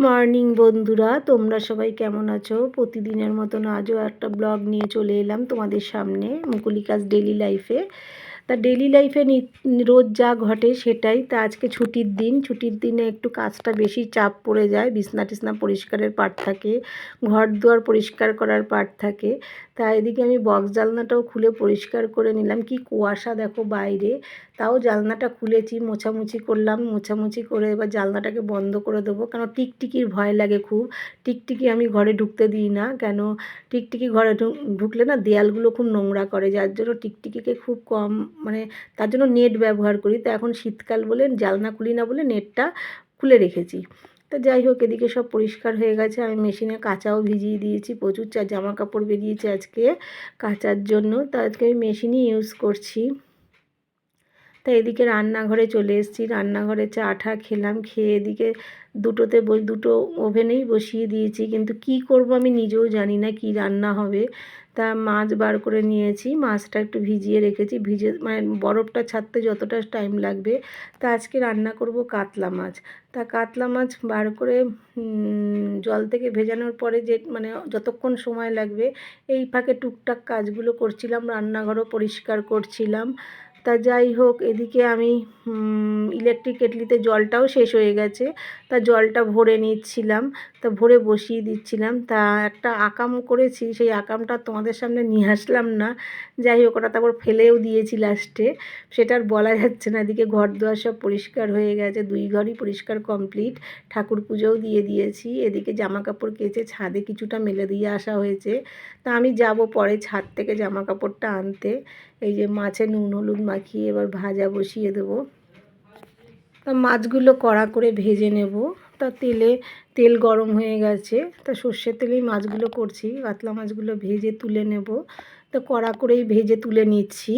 Morning বন্ধুরা, তোমরা সবাই কেমন আছো? প্রতিদিনের মতন আজও একটা ব্লগ নিয়ে চলে এলাম তোমাদের সামনে, মুকুলিকাস ডেলি লাইফে। তা ডেলি লাইফে রোজ যা ঘটে সেটাই। তা আজকে ছুটির দিন, ছুটির দিনে একটু কাজটা বেশি চাপ পড়ে যায়। বিছনা টিছনা পরিষ্কারের পার্ট থাকে, ঘর দুয়ার পরিষ্কার করার পার্ট থাকে। তা এদিকে আমি বক্স জানলাটাও খুলে পরিষ্কার করে নিলাম। কি কুয়াশা দেখো বাইরে, তাও জানলাটা খুলেছি, মোছামুছি করলাম। মোছামুছি করে এবার জানলাটাকে বন্ধ করে দেবো, কেন টিকটিকির ভয় লাগে খুব। টিকটিকি আমি ঘরে ঢুকতে দিই না, কেন টিকটিকি ঘরে ঢুকলে না দেয়ালগুলো খুব নোংরা করে, যার জন্য টিকটিকিকে খুব কম, মানে তার জন্য নেট ব্যবহার করি। তো এখন শীতকাল বলে জানলা খুলি না বলে নেটটা খুলে রেখেছি। তো যাই হোক, এদিকে সব পরিষ্কার হয়ে গেছে। আমি মেশিনে কাচাও ভিজিয়ে দিয়েছি, প্রচুর জামা কাপড় বেরিয়েছে আজকে কাচার জন্য। তো আজকে আমি মেশিনই ইউজ করছি। তাই এদিকে রান্নাঘরে চলে এসেছি, রান্নাঘরে চা ঠা খেলাম, খেয়ে এদিকে দুটো ওভেনেই বসিয়ে দিয়েছি। কিন্তু কি করব আমি নিজেও জানি না কি রান্না হবে। তা মাছ বার করে নিয়েছি, মাছটা একটু ভিজিয়ে রেখেছি, মানে বরফটা ছাড়তে যতটা টাইম লাগবে। তা আজকে রান্না করব কাতলা মাছ। তা কাতলা মাছ বার করে জল থেকে ভেজানোর পরে যে মানে যতক্ষণ সময় লাগবে, এই ফাঁকে টুকটাক কাজগুলো করছিলাম, রান্নাঘরও পরিষ্কার করছিলাম। তা যাই হোক, এদিকে আমি ইলেকট্রিক কেটলিতে জলটাও শেষ হয়ে গেছে, তা জলটা ভরে নিচ্ছিলাম। তা ভরে বসিয়ে দিচ্ছিলাম। তা একটা আকাম করেছি, সেই আকামটা তোমাদের সামনে নিয়ে আসলাম না। যাই হোক, ওটা তারপর ফেলেও দিয়েছি লাস্টে, সেটা আর বলা যাচ্ছে না। এদিকে ঘর দুয়ার সব পরিষ্কার হয়ে গেছে, 2 ঘরই পরিষ্কার কমপ্লিট, ঠাকুর পুজোও দিয়ে দিয়েছি। এদিকে জামা কাপড় কেচে ছাদে কিছুটা মেলে দিয়ে আসা হয়েছে। তা আমি যাব পরে ছাদ থেকে জামা কাপড়টা আনতে। এই যে মাছে নুন হলুদ মাখিয়ে এবার ভাজা বসিয়ে দেবো। তা মাছগুলো কড়া করে ভেজে নেব। তা তেল গরম হয়ে গেছে, তা সর্ষের তেলেই মাছগুলো করছি। কাতলা মাছগুলো ভেজে তুলে নেব। তা কড়া করেই ভেজে তুলে নিচ্ছি।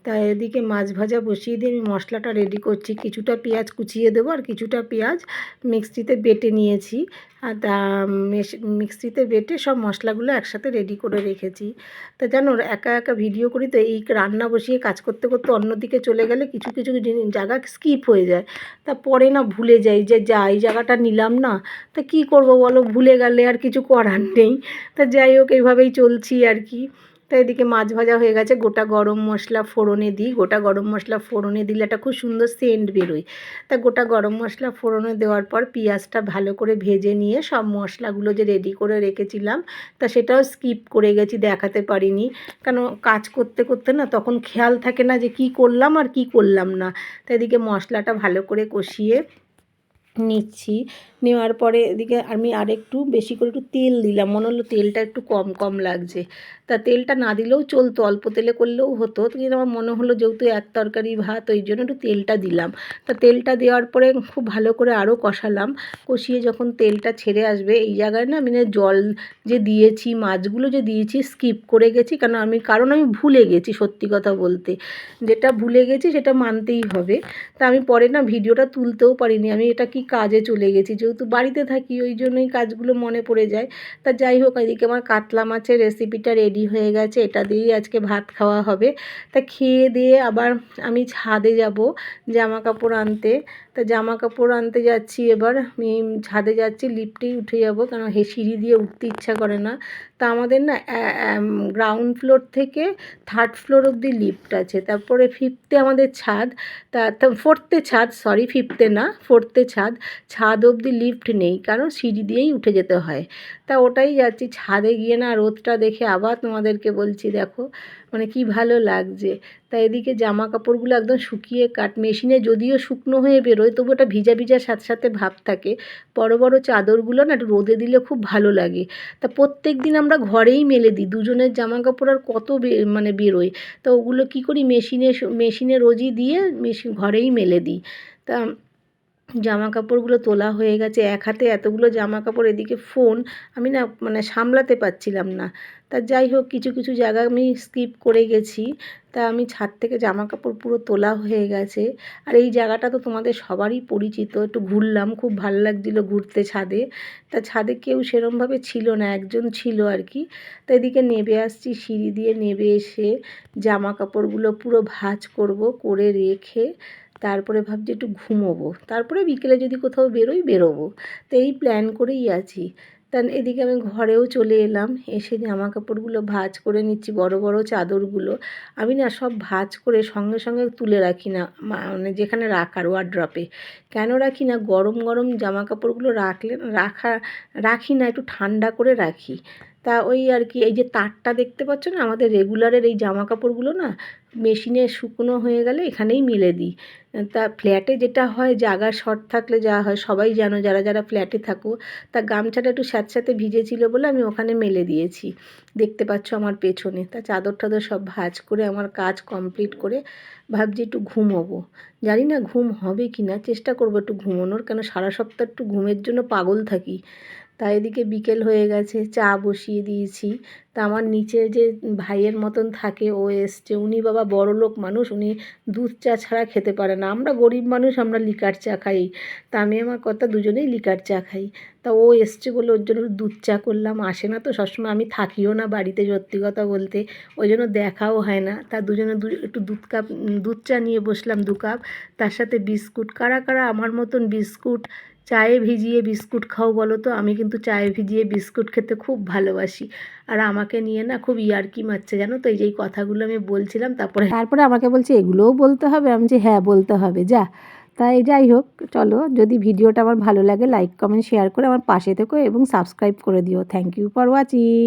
তা এদিকে মাছ ভাজা বসিয়ে দিয়ে আমি মশলাটা রেডি করছি। কিছুটা পেঁয়াজ কুচিয়ে দেবো, আর কিছুটা পেঁয়াজ মিক্সিতে বেটে নিয়েছি। আর তা মিক্সিতে বেটে সব মশলাগুলো একসাথে রেডি করে রেখেছি। তা জানো, একা একা ভিডিও করি তো, এই রান্না বসিয়ে কাজ করতে করতে অন্যদিকে চলে গেলে কিছু কিছু জায়গা স্কিপ হয়ে যায়। তা পরে না ভুলে যাই যে এই জায়গাটা নিলাম না। তা কী করব বলো, ভুলে গেলে আর কিছু করার নেই। তা যাই হোক, এইভাবেই চলছি আর কি। তা এদিকে মাছ ভাজা হয়ে গেছে, গোটা গরম মশলা ফোড়নে দিই। গোটা গরম মশলা ফোড়নে দিলে একটা খুব সুন্দর সেন্ট বেরোয়। তা গোটা গরম মশলা ফোড়নে দেওয়ার পর পেঁয়াজটা ভালো করে ভেজে নিয়ে সব মশলাগুলো যে রেডি করে রেখেছিলাম, তা সেটাও স্কিপ করে গেছি, দেখাতে পারিনি। কেন কাজ করতে করতে না তখন খেয়াল থাকে না যে কি করলাম আর কি করলাম না। তো এদিকে মশলাটা ভালো করে কষিয়ে নিচ্ছি। নেওয়ার পরে এদিকে আমি আরেকটু বেশি করে একটু তেল দিলাম, মনে হলো তেলটা একটু কম কম লাগছে। তা তেলটা না দিলেও চলতো, অল্প তেলে করলেও হতো, কিন্তু আমার মনে হলো যেহেতু এক তরকারি ভাত, ওই জন্য একটু তেলটা দিলাম। তা তেলটা দেওয়ার পরে খুব ভালো করে আরও কষালাম। কষিয়ে যখন তেলটা ছেড়ে আসবে, এই জায়গায় না মানে জল যে দিয়েছি, মাছগুলো যে দিয়েছি স্কিপ করে গেছি, কারণ আমি ভুলে গেছি। সত্যি কথা বলতে যেটা ভুলে গেছি সেটা মানতেই হবে। তা আমি পরে না ভিডিওটা তুলতেও পারিনি, আমি এটা কি কাজে চলে গেছি, যেহেতু বাড়িতে থাকি ওই জন্যই কাজগুলো মনে পড়ে যায়। তা যাই হোক, এদিকে আমার কাতলা মাছের রেসিপিটা রেডি হয়ে গেছে, এটা দিয়েই আজকে ভাত খাওয়া হবে। তা খেয়ে দিয়ে আবার আমি ছাদে যাব জামা কাপড় আনতে। তা জামা কাপড় আনতে যাচ্ছি, এবার আমি ছাদে যাচ্ছি, লিফটেই উঠে যাব, কারণ সিঁড়ি দিয়ে উঠতে ইচ্ছা করে না। তা আমাদের না গ্রাউন্ড ফ্লোর থেকে 3rd ফ্লোর অবধি লিফট আছে, তারপরে 5th-এ আমাদের ছাদ। তা 4th-এ ছাদ, সরি 5th-এ না, 4th-এ ছাদ। ছাদ অবধি লিফট নেই, কারণ সিঁড়ি দিয়েই উঠে যেতে হয়। তা ওটাই যাচ্ছি, ছাদে গিয়ে না রোদটা দেখে আবার তোমাদেরকে বলছি, দেখো মানে কি ভালো লাগছে। তা এদিকে জামা কাপড়গুলো একদম শুকিয়ে মেশিনে যদিও শুকনো হয়ে বেরোয়, তবু ওটা ভিজা ভিজার সাথে সাথে ভাব থাকে। বড় বড় চাদরগুলো না একটু রোদে দিলে খুব ভালো লাগে। তা প্রত্যেক দিন আমরা ঘরেই মেলে দিই, দুজনের জামা কাপড় আর কত মানে বেরোয়। তো ওগুলো কী করি, মেশিনে রোজই দিয়ে ঘরেই মেলে দিই। তা জামা কাপড়গুলো তোলা হয়ে গেছে, এক হাতে এতগুলো জামা কাপড়, এদিকে ফোন, আমি না মানে সামলাতে পারছিলাম না। তা যাই হোক, কিছু কিছু জায়গা আমি স্কিপ করে গেছি। তা আমি ছাদ থেকে জামা কাপড় পুরো তোলা হয়ে গেছে। আর এই জায়গাটা তো তোমাদের সবারই পরিচিত, একটু ঘুরলাম, খুব ভালো লাগছিলো ঘুরতে ছাদে। তা ছাদে কেউ সেরমভাবে ছিল না, একজন ছিল আর কি। তা এদিকে নেমে আসছি, সিঁড়ি দিয়ে নেমে এসে জামা কাপড়গুলো পুরো ভাঁজ করব, করে রেখে তারপরে ভাবছি একটু ঘুমোবো, তারপরে বিকেলে যদি কোথাও বেরোবো। তো এই প্ল্যান করেই আছি। তা এদিকে আমি ঘরেও চলে এলাম, এসে জামা কাপড়গুলো ভাঁজ করে নিচ্ছি, বড় বড় চাদরগুলো। আমি না সব ভাঁজ করে সঙ্গে সঙ্গে তুলে রাখি না, মানে যেখানে রাখার ওয়ারড্রপে। কেন রাখি না, গরম গরম জামা কাপড়গুলো রাখি না, একটু ঠান্ডা করে রাখি। তা ওই আর কি, এই যে তারটা দেখতে পাচ্ছ না, আমাদের রেগুলারের এই জামা কাপড়গুলো না মেশিনে শুকনো হয়ে গেলে এখানেই মেলে দিই। তা ফ্ল্যাটে যেটা হয়, জায়গার শর্ট থাকলে যা হয় সবাই জানো, যারা যারা ফ্ল্যাটে থাকো, তা গামছাটা একটু স্যাঁতস্যাঁতে ভিজেছিল বলে আমি ওখানে মেলে দিয়েছি, দেখতে পাচ্ছ আমার পেছনে। তা চাদর টাদর সব ভাঁজ করে আমার কাজ কমপ্লিট করে ভাবছি একটু ঘুমোবো। জানি না ঘুম হবে কি না, চেষ্টা করবো একটু ঘুমোনোর, কেন সারা সপ্তাহ একটু ঘুমের জন্য পাগল থাকি। তা এদিকে বিকেল হয়ে গেছে, চা বসিয়ে দিয়েছি। তা আমার নিচে যে ভাইয়ের মতন থাকে, ও এসছে। উনি বাবা বড়লোক মানুষ, উনি দুধ চা ছাড়া খেতে পারে না। আমরা গরিব মানুষ, আমরা লিকার চা খাই। তা আমি আমার কর্তা দুজনেই লিকার চা খাই। তা ও এসছে বলে ওর জন্য দুধ চা করলাম। আসে না তো সবসময়, আমি থাকিও না বাড়িতে সত্যি কথা বলতে, ওই জন্য দেখাও হয় না। তা দুজনে একটু দুধ চা নিয়ে বসলাম 2 কাপ, তার সাথে বিস্কুট। কারা কারা আমার মতন বিস্কুট চায়ে ভিজিয়ে বিস্কুট খাও বলো তো? আমি কিন্তু চায়ে ভিজিয়ে বিস্কুট খেতে খুব ভালোবাসি। আর আমাকে নিয়ে না খুব ইয়ার্কি মারছে জানো তো, এই যে এই কথাগুলো আমি বলছিলাম, তারপরে আমাকে বলছে এগুলোও বলতে হবে। আমি যে হ্যাঁ বলতে হবে, যা। তাই যাই হোক, চলো, যদি ভিডিওটা আমার ভালো লাগে লাইক কমেন্ট শেয়ার করে আমার পাশে থেকো এবং সাবস্ক্রাইব করে দিও। Thank you for watching.